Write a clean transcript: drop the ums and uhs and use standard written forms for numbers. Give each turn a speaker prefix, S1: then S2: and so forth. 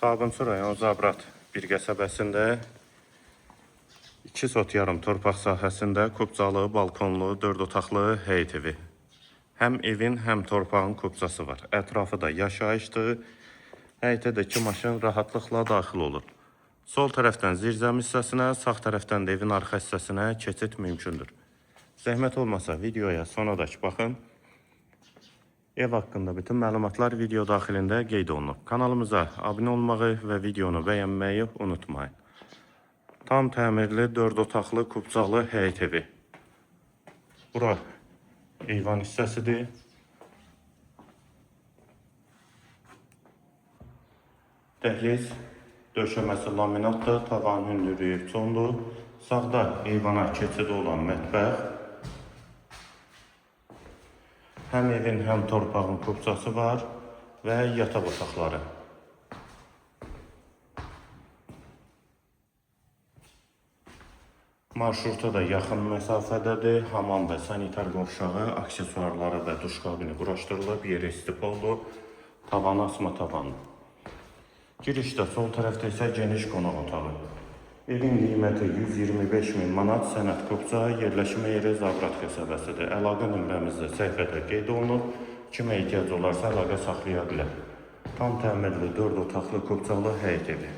S1: Sabunçu rayon Zabrat bir qəsəbəsində 2 sot yarım torpaq sahəsində kubcalı, balkonlu, 4 otaqlı həyət evi. Həm evin, həm torpağın kubcası var. Ətrafı da yaşayışdır. Həyətə də 2 maşın rahatlıqla daxil olur. Sol tərəfdən zirzəm hissəsinə, sağ tərəfdən də evin arxa hissəsinə keçid mümkündür. Zəhmət olmasa videoya sonadək baxın. Ev haqqında bütün məlumatlar video daxilində qeyd olunub. Kanalımıza abunə olmağı və videonu bəyənməyi unutmayın. Tam təmirli 4 otaqlı kubcalı həyət evi. Bura eyvan hissəsidir. Dəhliz döşəməsi laminatdır, tavan hündürlüyü çondur. Sağda eyvana keçidi olan mətbəx. Həm evin, həm torpağın kubcası var və yataq otaqları. Marşruta da yaxın məsafədədir. Hamam və sanitar qovşağı, aksesuarları və duş kabini quraşdırılıb, yeri istif oldu. Tavanı asma tavanı. Girişdə sol tərəfdə isə geniş qonaq otağı. Evin qiyməti 125.000 manat, sənəd kubca, yerləşmə yeri Zabrat qəsəbəsidir. Əlaqə nömrəmizdə səhifədə qeyd olunub. Kimə ehtiyac olarsa əlaqə saxlaya bilər. Tam təmirli 4 otaqlı kubcalı həyət evi.